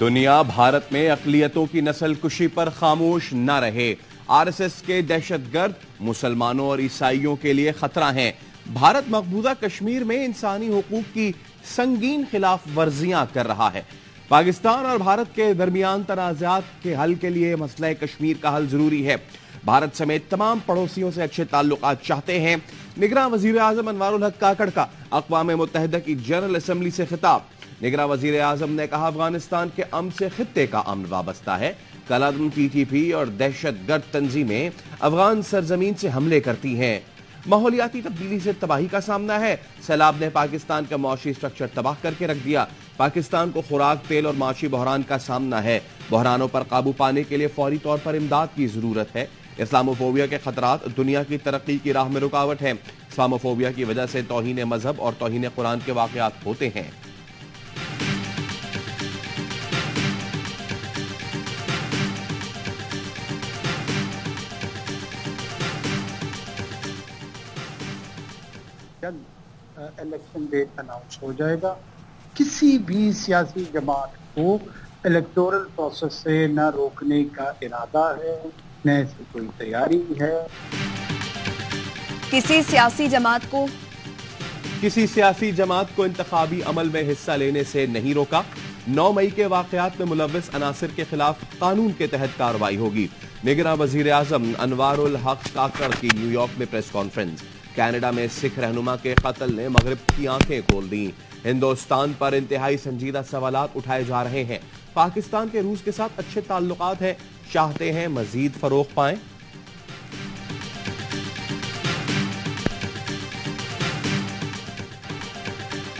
दुनिया भारत में अक़लियतों की नस्लकुशी पर खामोश न रहे। आरएसएस के दहशतगर्द मुसलमानों और ईसाइयों के लिए खतरा हैं। भारत मकबूजा कश्मीर में इंसानी हुकूक की संगीन खिलाफ वर्जियां कर रहा है। पाकिस्तान और भारत के दरमियान तनाज़ात के हल के लिए मसला कश्मीर का हल जरूरी है। भारत समेत तमाम पड़ोसियों से अच्छे ताल्लुकात चाहते हैं। निगरान वजीर आजम अनवारुल हक काकड़ का अक़वाम मुत्तहिदा की जनरल असम्बली से खिताब। निगरान वजीर आजम ने कहा, अफगानिस्तान के अमन से खित्ते का अमन वाबस्ता है। कलादम टीटीपी और दहशतगर्द तंजीमें अफगान सरजमीन से हमले करती हैं। माहौलियाती तब्दीली से तबाही का सामना है। सैलाब ने पाकिस्तान का मौशी स्ट्रक्चर तबाह करके रख दिया। पाकिस्तान को खुराक, तेल और माशी बहरान का सामना है। बहरानों पर काबू पाने के लिए फौरी तौर पर इमदाद की जरूरत है। इस्लामोफोबिया के खतरात दुनिया की तरक्की की राह में रुकावट है। इस्लामोफोबिया की वजह से तौहीन मजहब और तौहीन कुरान के वाकयात होते हैं। इलेक्शन डेट अनाउंस हो जाएगा। किसी भी सियासी जमात को इलेक्टोरल प्रोसेस से न रोकने का इरादा है, न इसकी कोई तैयारी है। किसी सियासी जमात को इंतखाबी अमल में हिस्सा लेने से नहीं रोका। 9 मई के वाकयात में मुलव्विस अनासिर के खिलाफ कानून के तहत कार्रवाई होगी। निगरान वजीर आजम अनवारुल हक काकड़ की न्यूयॉर्क में प्रेस कॉन्फ्रेंस। कनाडा में सिख रहनुमा के कत्ल ने मगरिब की आंखें खोल दी। हिंदुस्तान पर इंतहाई संजीदा सवालात उठाए जा रहे हैं। पाकिस्तान के रूस के साथ अच्छे ताल्लुकात हैं, चाहते हैं मजीद फरोग पाएं।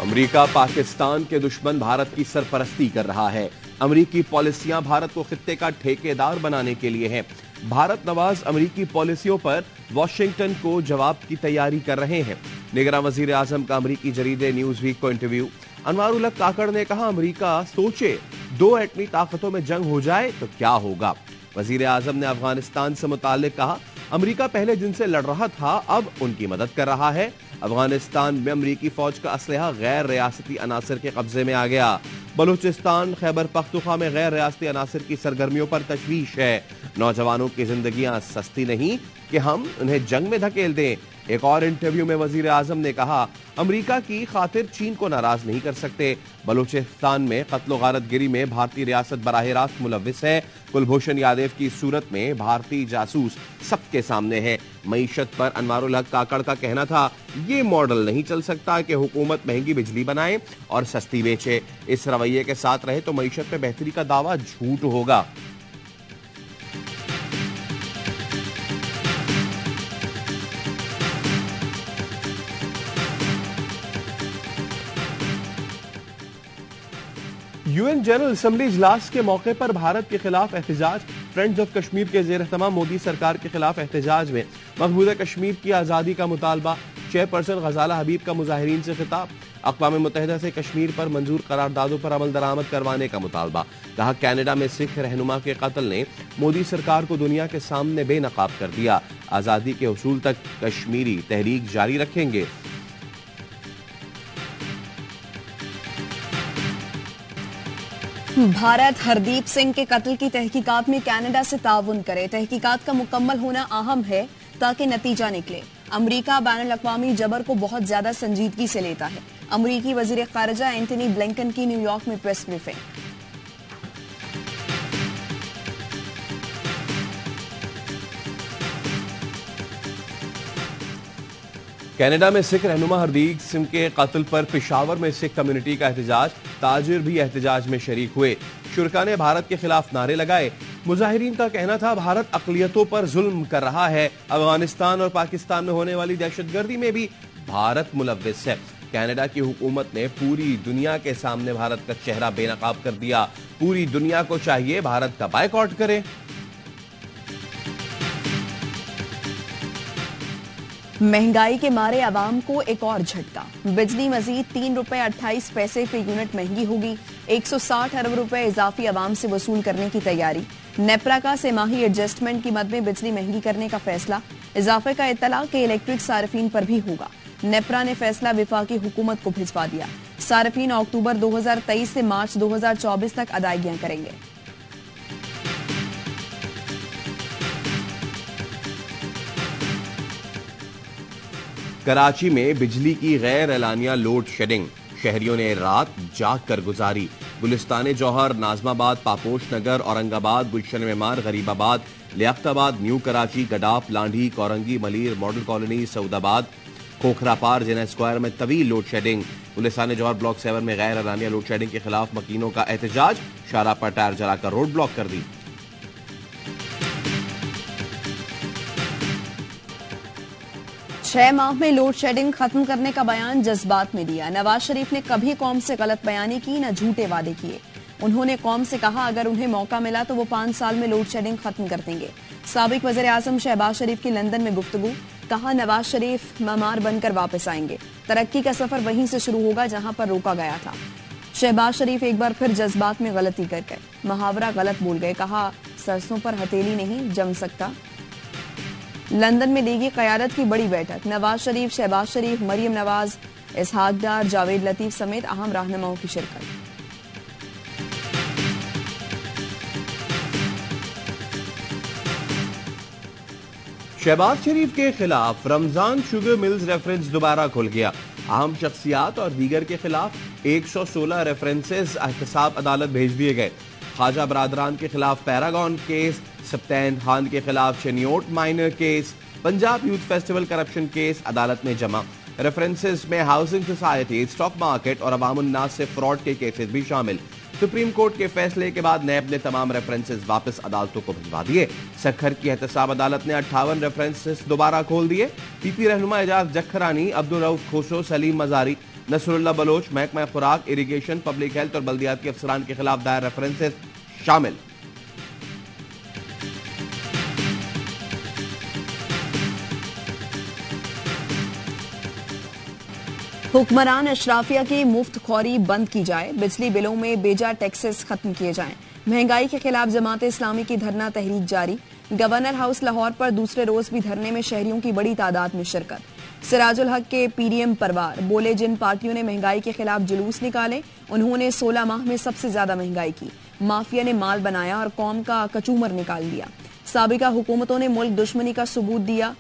अमेरिका पाकिस्तान के दुश्मन भारत की सरपरस्ती कर रहा है। अमेरिकी पॉलिसियां भारत को खित्ते का ठेकेदार बनाने के लिए हैं। भारत नवाज अमेरिकी पॉलिसियों पर वॉशिंगटन को जवाब की तैयारी कर रहे हैं। निगरान वजीर आजम का अमेरिकी जरीदे न्यूज वीक को इंटरव्यू। अनवारुल हक काकड़ ने कहा, अमेरिका सोचे 2 एटमी ताकतों में जंग हो जाए तो क्या होगा। वजीर आजम ने अफगानिस्तान से मुताल्लिक कहा, अमेरिका पहले जिनसे लड़ रहा था अब उनकी मदद कर रहा है। अफगानिस्तान में अमेरिकी फौज का असलहा गैर रियासती अनासर के कब्जे में आ गया। बलूचिस्तान, खैबर पख्तूनख्वा में गैर रियासती अनासर की सरगर्मियों पर तशवीश है। नौजवानों की जिंदगियां सस्ती नहीं कि हम उन्हें जंग में धकेल दें। एक और इंटरव्यू में वजीर आजम ने कहा, अमेरिका की खातिर चीन को नाराज नहीं कर सकते। बलूचिस्तान में कत्ल गारतगिरी में भारतीय रियासत बराह रास्त मुलव्विस है। कुलभूषण यादव की सूरत में भारतीय जासूस सबके सामने है। मईशत पर अनवारुल हक काकड़ का कहना था, ये मॉडल नहीं चल सकता कि हुकूमत महंगी बिजली बनाए और सस्ती बेचे। इस रवैये के साथ रहे तो मईशत में बेहतरी का दावा झूठ होगा। यूएन जनरल असम्बली इजलास के मौके पर भारत के खिलाफ एहतजाज। फ्रेंड्स ऑफ कश्मीर के जेर तमाम मोदी सरकार के खिलाफ एहतजाज में मकबूजा कश्मीर की आज़ादी का मुतालबा। चेयरपर्सन गजाला हबीब का मुजाहिरीन से खिताब। अक़वाम मुत्तहिदा से कश्मीर पर मंजूर करारदादों पर अमल दरामद करवाने का मुतालबा। कहा, कनाडा में सिख रहनुमा के कत्ल ने मोदी सरकार को दुनिया के सामने बेनकाब कर दिया। आज़ादी के हुसूल तक कश्मीरी तहरीक जारी रखेंगे। भारत हरदीप सिंह के कत्ल की तहकीकात में कनाडा से ताउन करे। तहकीकात का मुकम्मल होना अहम है ताकि नतीजा निकले। अमेरिका बैनुल-अक़वामी जबर को बहुत ज्यादा संजीदगी से लेता है। अमेरिकी वजीर खारजा एंटनी ब्लिंकन की न्यूयॉर्क में प्रेस ब्रीफिंग। कनाडा में सिख रहनुमा हरदीप सिंह के कत्ल पर पेशावर में सिख कम्युनिटी का एहतजाज। ताजिर भी एहतजाज में शरीक हुए। शुरका ने भारत के खिलाफ नारे लगाए। मुजाहिरीन का कहना था, भारत अक़लियतों पर जुल्म कर रहा है। अफगानिस्तान और पाकिस्तान में होने वाली दहशतगर्दी में भी भारत मुलव्विस है। कनाडा की हुकूमत ने पूरी दुनिया के सामने भारत का चेहरा बेनकाब कर दिया। पूरी दुनिया को चाहिए भारत का बायकॉट करे। महंगाई के मारे आवाम को एक और झटका। बिजली मजीद 3 रुपए 28 पैसे फी यूनिट महंगी होगी। 160 अरब रुपए इजाफी आवाम से वसूल करने की तैयारी। नेपरा का सेमाही एडजस्टमेंट की मद में बिजली महंगी करने का फैसला। इजाफे का इत्तला के इलेक्ट्रिक सार्फिन पर भी होगा। नेपरा ने फैसला विफाकी हुकूमत को भिजवा दिया। सार्फिन अक्टूबर 2023 से मार्च 2024 तक अदायगियां करेंगे। कराची में बिजली की गैर एलानिया लोड शेडिंग, शहरियों ने रात जाग कर गुजारी। Gulistan Jauhar, Nazimabad, Paposh Nagar, Aurangabad, Gulshan Memar, Gharibabad, Liaquatabad, new Karachi, Gadap, Landhi, Korangi, Malir, model colony, Saudabad, Khokhrapar, Jinnah square में तवील load shedding. Gulistan Jauhar block 7 में गैर एलानिया लोड शेडिंग के खिलाफ मकीनों का एहतजाज, शाहराह पर टायर जलाकर रोड ब्लॉक कर दी। छह माह में लोड शेडिंग खत्म करने का बयान जज्बात में दिया। नवाज शरीफ ने कभी कौम से गलत बयानी की, न झूठे वादे किए। उन्होंने कौम से कहा अगर उन्हें मौका मिला तो वो 5 साल में लोड शेडिंग खत्म कर देंगे। साबिक वज़ीर आज़म शहबाज शरीफ की लंदन में गुफ्तगू, कहा नवाज शरीफ मेमार बनकर वापस आएंगे। तरक्की का सफर वहीं से शुरू होगा जहां पर रोका गया था। शहबाज शरीफ एक बार फिर जज्बात में गलती कर गए, मुहावरा गलत बोल गए। कहा सरसों पर हथेली नहीं जम सकता। लंदन में देगी क़यादत की बड़ी बैठक, नवाज शरीफ, शहबाज शरीफ, मरियम नवाज, इसहाक डार, जावेद लतीफ समेत अहम रहनुमाओं की शिरकत। शहबाज शरीफ के खिलाफ रमजान शुगर मिल्स रेफरेंस दोबारा खुल गया। अहम शख्सियात और दीगर के खिलाफ 116 रेफरेंसेस एहतसाब अदालत भेज दिए गए। ख्वाजा बरादरान के खिलाफ पैरागॉन केस, सप्तैन खान के खिलाफ Chiniot minor case, Punjab youth festival corruption case अदालत में जमा। रेफरेंसेस में हाउसिंग सोसाइटी, स्टॉक मार्केट और अवामुन्नास से फ्रॉड के केसेस भी शामिल। सुप्रीम कोर्ट के फैसले के बाद नैब ने तमाम रेफरेंसेस वापस अदालतों को भिजवा दिए। सखर की एहतसाब अदालत ने 58 रेफरेंसेस दोबारा खोल दिए। पीपी रहनुमा एजाज जखरानी, अब्दुल रऊफ खोसो, सलीम मजारी, नसरुल्लाह बलोच, महकमा खुराक, इरिगेशन, पब्लिक हेल्थ और बल्दियाती अफसरान के खिलाफ दायर रेफरेंसेस शामिल। हुक्मरान अशराफिया की मुफ्त खौरी बंद की जाए, बिजली बिलों में बेजा टैक्सेस खत्म किए जाएं। महंगाई के खिलाफ जमात इस्लामी की धरना तहरीक जारी। गवर्नर हाउस लाहौर पर दूसरे रोज भी धरने में शहरियों की बड़ी तादाद में शिरकत। सिराजुल हक के पीडीएम परवार बोले, जिन पार्टियों ने महंगाई के खिलाफ जुलूस निकाले उन्होंने 16 माह में सबसे ज्यादा महंगाई की। माफिया ने माल बनाया और कौम का कचूमर निकाल दिया। साबिका हुकूमतों ने मुल्क दुश्मनी का सबूत दिया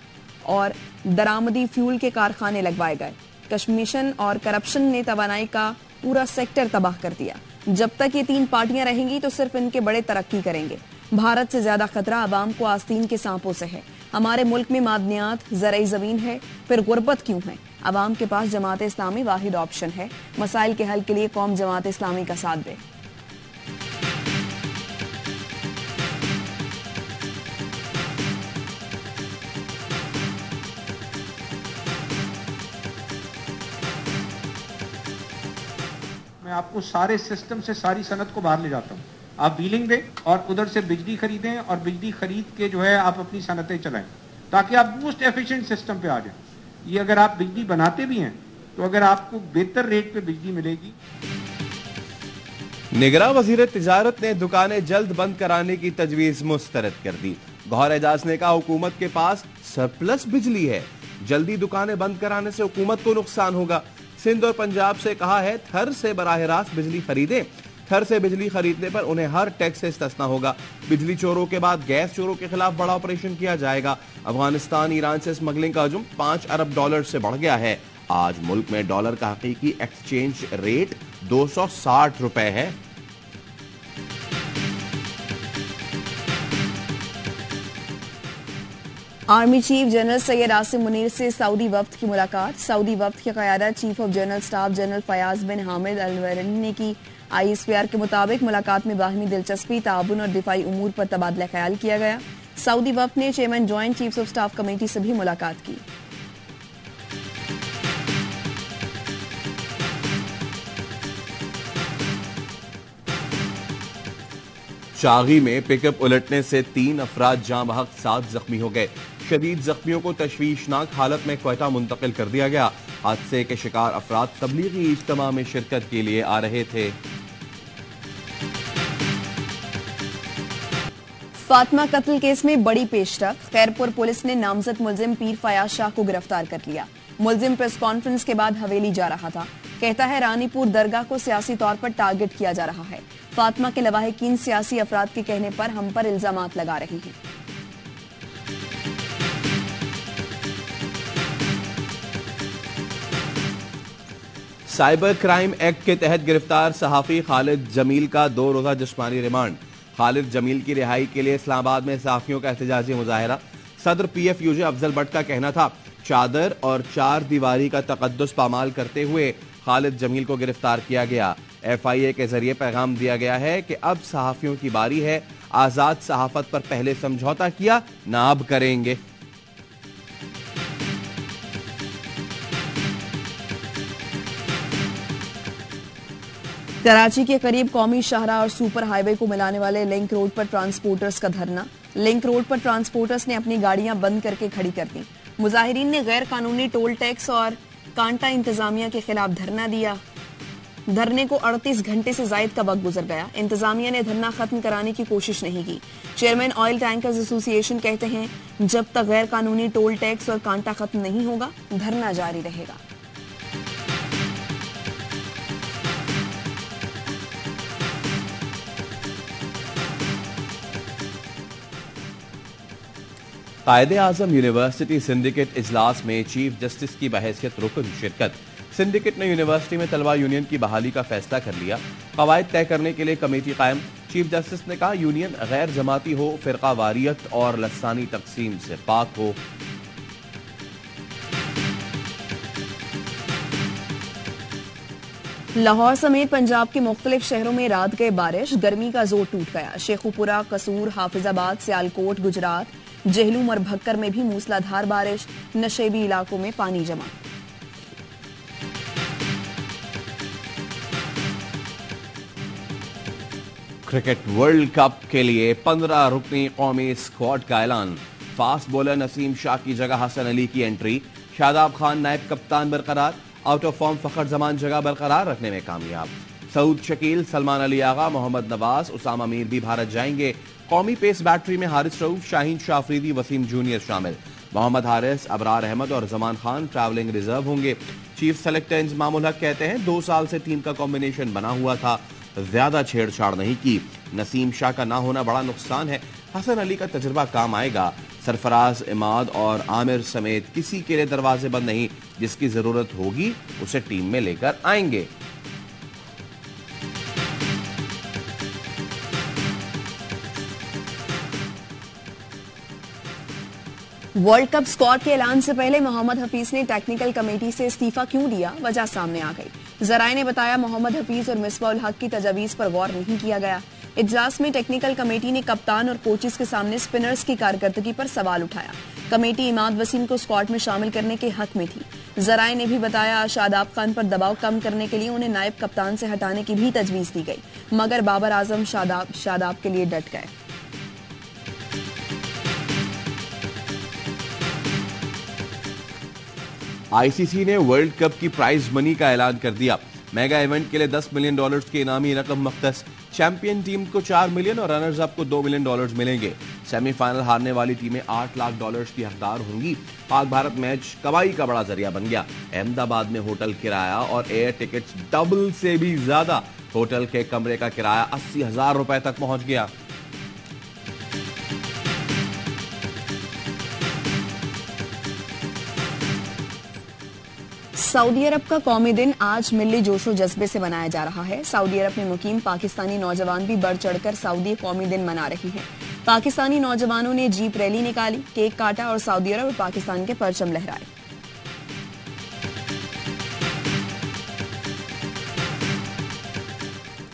और दरामदी फ्यूल के कारखाने लगवाए गए। कमीशन और करप्शन ने तवानाई का पूरा सेक्टर तबाह कर दिया। जब तक ये 3 पार्टियां रहेंगी तो सिर्फ इनके बड़े तरक्की करेंगे। भारत से ज्यादा खतरा आवाम को आस्तीन के सांपों से है। हमारे मुल्क में मादनियात, ज़राई ज़मीन है, फिर गुर्बत क्यों है? आवाम के पास जमात इस्लामी वाहिद ऑप्शन है। मसाइल के हल के लिए कौम जमात इस्लामी का साथ दे। मैं आपको सारे सिस्टम से सारी सनत को बाहर ले जाता हूँ। आप बिलिंग दें और उधर से बिजली खरीदें और बिजली खरीद के जो है आप अपनी सनतें चलाएं ताकि आप मोस्ट एफिशिएंट सिस्टम पे आ जाएं। ये अगर आप बिजली बनाते भी हैं तो अगर आपको बेहतर रेट पे बिजली मिलेगी। निगरान वजीर तिजारत ने दुकानें जल्द बंद कराने की तजवीज मुस्तरद कर दी। गौहर एजाज ने कहा हुकूमत के पास सरप्लस बिजली है, जल्दी दुकानें बंद कराने से हुकूमत को नुकसान होगा। सिंध और पंजाब से कहा है थर से बराह रास्त बिजली खरीदें। थर से बिजली खरीदने पर उन्हें हर टैक्स से इस्तिस्ना होगा। बिजली चोरों के बाद गैस चोरों के खिलाफ बड़ा ऑपरेशन किया जाएगा। अफगानिस्तान ईरान से स्मगलिंग का हजूम 5 अरब डॉलर से बढ़ गया है। आज मुल्क में डॉलर का हकीकी एक्सचेंज रेट 260 रुपए है। Army chief general Syed Asim Munir से सऊदी वफ्द की मुलाकात। सऊदी वफ्द की क़यादत chief of general staff general Fayyadh bin Hamed Al-Ruwaili ने की। ISPR के मुताबिक मुलाकात में बाहमी दिलचस्पी, ताउन और दिफाई उमूर पर तबादला ख्याल किया गया। सऊदी वफ्द ने chairman joint chiefs of staff committee से भी मुलाकात की। शागी में पिकअप उलटने से 3 अफराद जाँ बहक, 7 जख्मी हो गए। शदीद जख्मियों को तशवीशनाक हालत में क्वेटा मुंतकिल कर दिया गया। हादसे के शिकार अफराद तबलीगी इज्तिमा में शिरकत के लिए आ रहे थे। फातिमा कत्ल केस में बड़ी पेशरफ। खैरपुर पुलिस ने नामजद मुलजिम पीर फयाज शाह को गिरफ्तार कर लिया। मुलजिम प्रेस कॉन्फ्रेंस के बाद हवेली जा रहा था। कहता है रानीपुर दरगाह को सियासी तौर पर टारगेट किया जा रहा है। फातिमा के लवाहिकीन सियासी अफराद के कहने पर हम पर इल्जामात लगा रहे हैं। साइबर क्राइम एक्ट के तहत गिरफ्तार सहाफी खालिद जमील का 2 रोजा जिस्मानी रिमांड। खालिद जमील की रिहाई के लिए इस्लामाबाद में सहाफियों का एहतजाजी मुजाहिरा। सदर PFUJ अफजल भट्ट का कहना था चादर और 4 दीवारी का तकद्दुस पामाल करते हुए खालिद जमील को गिरफ्तार किया गया। FIA के जरिए पैगाम दिया गया है कि अब सहाफियों की बारी है। आजाद सहाफत पर पहले समझौता किया, ना अब करेंगे। कराची के करीब कौमी शाहराह और सुपर हाईवे को मिलाने वाले लिंक रोड पर ट्रांसपोर्टर्स का धरना। लिंक रोड पर ट्रांसपोर्टर्स ने अपनी गाड़ियां बंद करके खड़ी कर दी। मुजाहिरीन ने गैर कानूनी टोल टैक्स और कांटा इंतजामिया के खिलाफ धरना दिया। धरने को 38 घंटे से ज्यादा का वक्त गुजर गया। इंतजामिया ने धरना खत्म कराने की कोशिश नहीं की। चेयरमैन ऑयल टैंकर्स एसोसिएशन कहते हैं जब तक गैर कानूनी टोल टैक्स और कांटा खत्म नहीं होगा धरना जारी रहेगा। कायदे आजम यूनिवर्सिटी सिंडिकेट इजलास में चीफ जस्टिस की बहैसियत रुकन शिरकत। सिंडिकेट ने यूनिवर्सिटी में तलबा यूनियन की बहाली का फैसला कर लिया। कवायद तय करने के लिए कमेटी कायम। चीफ जस्टिस ने कहा यूनियन गैर जमाती हो, फिरका वारियत और लसानी तकसीम से पाक हो। लाहौर समेत पंजाब के मुख्तलिफ शहरों में रात गए बारिश। गर्मी का जोर टूट गया। शेखुपुरा, कसूर, हाफिजाबाद, सियालकोट, गुजरात, जेहलूम और भक्कर में भी मूसलाधार बारिश। नशेबी इलाकों में पानी जमा। क्रिकेट वर्ल्ड कप के लिए 15 रुकनी कौमी स्क्वाड का ऐलान। फास्ट बॉलर नसीम शाह की जगह हसन अली की एंट्री। शादाब खान नायब कप्तान बरकरार। आउट ऑफ फॉर्म फखर जमान जगह बरकरार रखने में कामयाब। सऊद शकील, सलमान अली आगा, मोहम्मद नवाज, उसामा मीर भी भारत जाएंगे। कौमी पेस बैटरी में हारिस रऊफ, शाहीन शाह अफरीदी, वसीम जूनियर शामिल। मोहम्मद हारिस, अबरार अहमद और जमान खान ट्रैवलिंग रिजर्व होंगे। चीफ सेलेक्टर इंजमामुल हक कहते हैं 2 साल से टीम का कॉम्बिनेशन बना हुआ था, ज्यादा छेड़छाड़ नहीं की। नसीम शाह का ना होना बड़ा नुकसान है। हसन अली का तजुर्बा काम आएगा। सरफराज, इमाद और आमिर समेत किसी के लिए दरवाजे बंद नहीं। जिसकी जरूरत होगी उसे टीम में लेकर आएंगे। वर्ल्ड कप स्क्वाड के ऐलान से पहले मोहम्मद हफीज ने टेक्निकल कमेटी से इस्तीफा क्यों दिया, वजह सामने आ गई। जराए ने बताया मोहम्मद हफीज और मिसबाउल हक की तजावीज पर गौर नहीं किया गया। इजलास में टेक्निकल कमेटी ने कप्तान और कोचेस के सामने स्पिनर्स की कारकर्दगी पर सवाल उठाया। कमेटी इमाद वसीम को स्क्वाड में शामिल करने के हक में थी। जराए ने भी बताया शादाब खान पर दबाव कम करने के लिए उन्हें नायब कप्तान से हटाने की भी तजवीज दी गई, मगर बाबर आजम शादाब के लिए डट गए। ICC ने वर्ल्ड कप की प्राइज मनी का ऐलान कर दिया। मेगा इवेंट के लिए $10 मिलियन की इनामी रकम मख्तस। चैंपियन टीम को $4 मिलियन और रनर्स अप को $2 मिलियन मिलेंगे। सेमीफाइनल हारने वाली टीमें $8 लाख की हकदार होंगी। पाक भारत मैच कमाई का बड़ा जरिया बन गया। अहमदाबाद में होटल किराया और एयर टिकट्स डबल से भी ज्यादा। होटल के कमरे का किराया 80,000 रुपए तक पहुंच गया। सऊदी अरब का कौमी दिन आज मिली जोशो जज्बे से मनाया जा रहा है। सऊदी अरब में मुकीम पाकिस्तानी नौजवान भी बढ़ चढ़कर सऊदी कौमी दिन मना रहे हैं। पाकिस्तानी नौजवानों ने जीप रैली निकाली, केक काटा और सऊदी अरब और पाकिस्तान के परचम लहराए।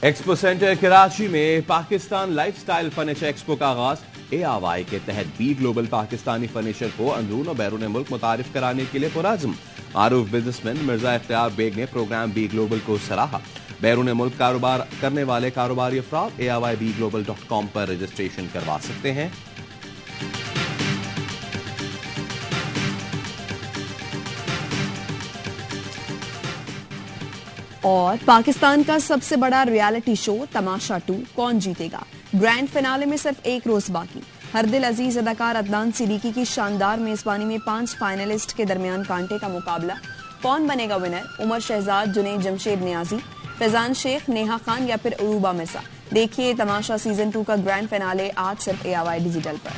एक्सपो सेंटर कराची में पाकिस्तान लाइफस्टाइल फर्नीचर एक्सपो का आगाज। ARY के तहत बी ग्लोबल पाकिस्तानी फर्नीचर को अंदरून और बैरून मुल्क मुतारिफ कराने के लिए पुराज़म। मारूफ बिजनेसमैन मिर्जा इख्तियार बेग ने प्रोग्राम बी ग्लोबल को सराहा। बैरून मुल्क कारोबार करने वाले कारोबारी अफराद ARYBglobal.com पर रजिस्ट्रेशन करवा सकते हैं। और पाकिस्तान का सबसे बड़ा रियलिटी शो तमाशा 2 कौन जीतेगा, ग्रैंड फिनाले में सिर्फ 1 रोज बाकी। हरदिल अजीज अदाकार अदनान सिद्दीकी की शानदार मेजबानी में 5 फाइनलिस्ट के दरमियान कांटे का मुकाबला। कौन बनेगा विनर? उमर शहजाद, जुनैद जमशेद नियाजी, फैजान शेख, नेहा खान या फिर उरूबा मिर्जा? देखिए तमाशा सीजन 2 का ग्रैंड फिनाले आज सिर्फ ARY डिजिटल पर।